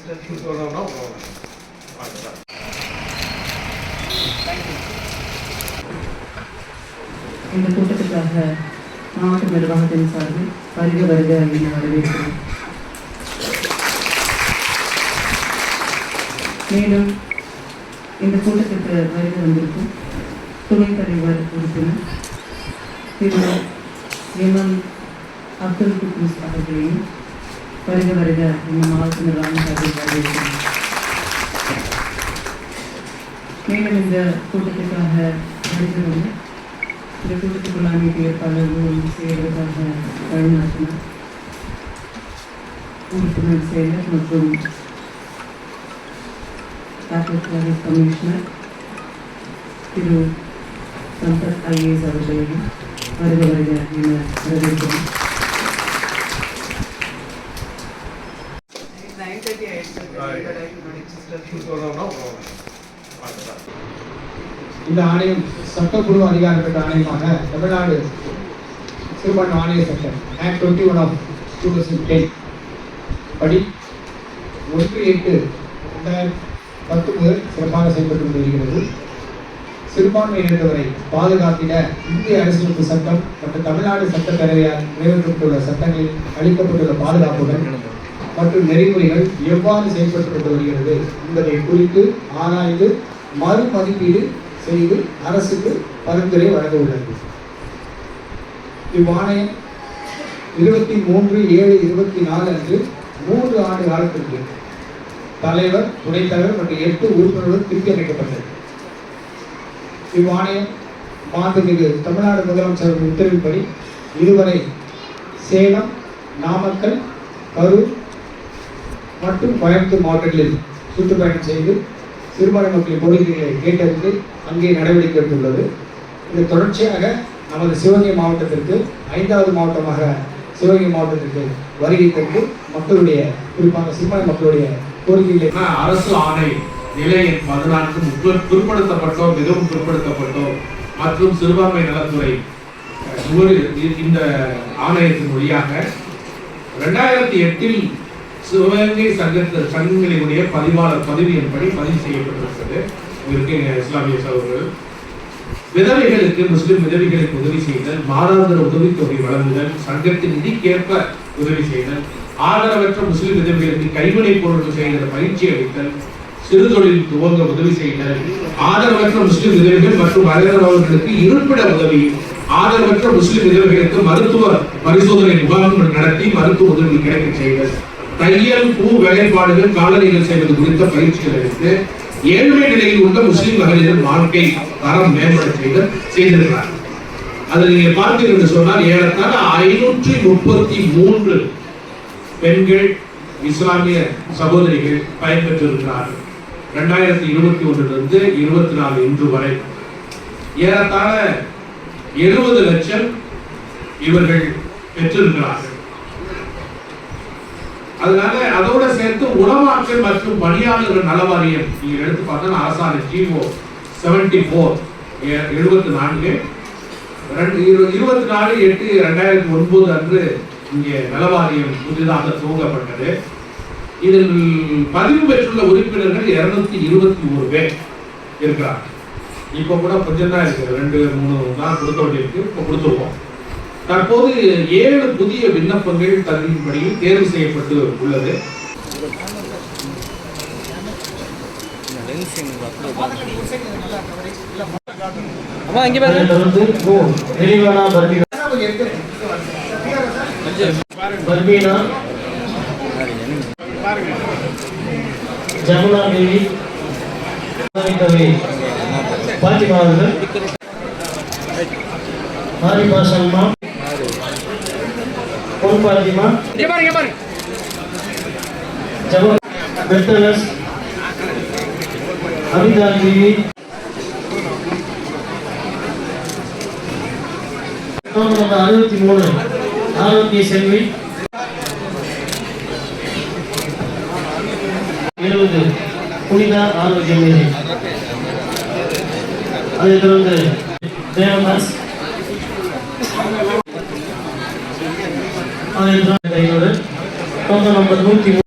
இந்த கூட்டத்துக்காக மாவட்ட நிர்வாகத்தின் சார்பில் வருக வருக என வரவேற்கிறோம். மேலும் இந்த கூட்டத்திற்கு வருகை வந்திருக்கும் துணைத் தலைவர் உறுப்பினர் திரு எம்எம் அப்துல் குத்தூஸ் அவர்களையும் வருக வருக என மாவட்ட நிர்வாகம் சார்பில் வரவேற்கிறோம். மேலும் இந்த கூட்டத்திற்காக வருகை வந்து இந்த கூட்டத்துக்குள்ள அமைப்பு ஏற்பாளர்கள் செய்வதற்காக வழிநடத்தினார் உறுப்பினர் செயலர் மற்றும் கமிஷனர் திரு சம்பத் ஐஏஎஸ் அவர்களையும் வருக வருக என வரவேற்கிறோம். இந்த ஆணையம் சட்டப்பூர்வ அதிகாரம் பெற்ற ஆணையமாக தமிழ்நாடு சிறுபான்மை ஆணைய சட்டம் ஆக்ட் 21 ஆஃப் 2010 படி 1/8/2010 முதல் சிறப்பாக செயல்பட்டு வருகிறது. சிறுபான்மை இனத்தவரை பாதுகாத்திட இந்திய அரசியலமைப்பு சட்டம் மற்றும் தமிழ்நாடு சட்டப்பேரவையால் நிறைவேற்றப்பட்டுள்ள சட்டங்களில் அளிக்கப்பட்டுள்ள பாதுகாப்புடன் மற்றும் நெறிமுறைகள் எவ்வாறு செயல்படுத்தப்பட்டு வருகிறது என்பதை குறித்து ஆராய்ந்து மறுமதிப்பீடு செய்து அரசுக்கு பரிந்துரை வழங்க உள்ளது. இவ்வாணையம் 23/7/24 அன்று 3 ஆண்டு காலத்திற்கு தலைவர், துணைத் தலைவர் மற்றும் 8 உறுப்பினர்கள் திருத்தி அமைக்கப்பட்டது. இவ்வாணையம் மாண்புமிகு தமிழ்நாடு முதலமைச்சர் உத்தரவின்படி இதுவரை சேலம், நாமக்கல், கரூர் மற்றும் கோயம்புத்தூர் மாவட்டங்களில் சுற்றுப்பயணம் செய்து சிறுபான்மை மக்களின் கோரிக்கைகளை கேட்டறிந்து அங்கே நடவடிக்கை எடுத்துள்ளது. இந்த தொடர்ச்சியாக நமது சிவகங்கை மாவட்டத்திற்கு 5வது மாவட்டமாக சிவகங்கை மாவட்டத்திற்கு வருகை தந்து மக்களுடைய குறிப்பாக சிறுபான்மை மக்களுடைய கோரிக்கைகளை அரசு ஆணை நிலை எண் 14 பிற்படுத்தப்பட்டோர், மிகவும் பிற்படுத்தப்பட்டோர் மற்றும் சிறுபான்மை நலத்துறை இந்த ஆணையத்தின் வழியாக 2008 சிவகங்கை சங்கங்களினுடைய பதிவாளர் பதவி என்படி பதிவு செய்யப்பட்டிருக்கிறது. இதற்கு இஸ்லாமிய சகோதரர்கள் விதவைகளுக்கு, முஸ்லிம் விதவைகளுக்கு உதவி செய்தல், மாதாந்திர உதவித்தொகை வழங்குதல், சங்கத்தின் நிதிக்கேற்ப உதவி செய்தல், ஆதரவற்ற முஸ்லிம் விதவைகளுக்கு கைவினைப் பொருட்கள் செய்கிற பயிற்சி அளித்தல், சிறு தொழில் துவங்க உதவி செய்தல், ஆதரவற்ற முஸ்லிம் விதவைகள் மற்றும் வயதானவர்களுக்கு இருப்பிட உதவி, ஆதரவற்ற முஸ்லிம் விதவைகளுக்கு மருத்துவ பரிசோதனை முகாம்கள் நடத்தி மருத்துவ உதவி கிடைக்க செய்தல், தையல், பூ வேலைப்பாடுகள், காலணிகள் செய்வது குறித்த பயிற்சிகள் அளித்து ஏழ்மை நிலையில் உள்ள முஸ்லிம் மகளிரின் வாழ்க்கை தரம் மேம்பட செய்திருக்கிறார். அதில் நீங்க பார்த்தீர்கள் என்று சொன்னால் ஏறத்தாழ 533 பெண்கள், இஸ்லாமிய சகோதரிகள் பயன்பெற்றிருக்கிறார்கள். 2021 24 இன்று வரை ஏறத்தாழ 70 லட்சம் இவர்கள் பெற்றிருக்கிறார்கள். அதனால அதோட சேர்த்து உணவாக்கல் மற்றும் பணியாளர்கள் நல வாரியம் நீங்க எடுத்து பார்த்தா அரசாணை GO 74 74 24/8/2009 அன்று இங்கே நலவாரியம் புதிதாக துவங்கப்பட்டது. இதில் பதிவு பெற்றுள்ள உறுப்பினர்கள் 221 பேர் இருக்கிறார். இப்ப கூட கொஞ்சம் தான் இருக்கு, 2-3 தான் கொடுக்க வேண்டியிருக்கு. இப்போ கொடுத்துருவோம். தற்போது 7 புதிய விண்ணப்பங்கள் தகுதியின்படி தேர்வு செய்யப்பட்டு உள்ளது. ஜமுனா தேவி, பாத்திமா அவர்கள், ஆரிஃபா சல்மா, பாத்திமா, பெர்டலஸ், அபிதா தேவி, நம்பர் 63 ஆரோக்கிய செல்வி, 70 புனிதா ஆரோக்கிய மேரி, அதைத் தொடர்ந்து தேவதாஸ், அதைத் தொடர்ந்து நம்பர் 103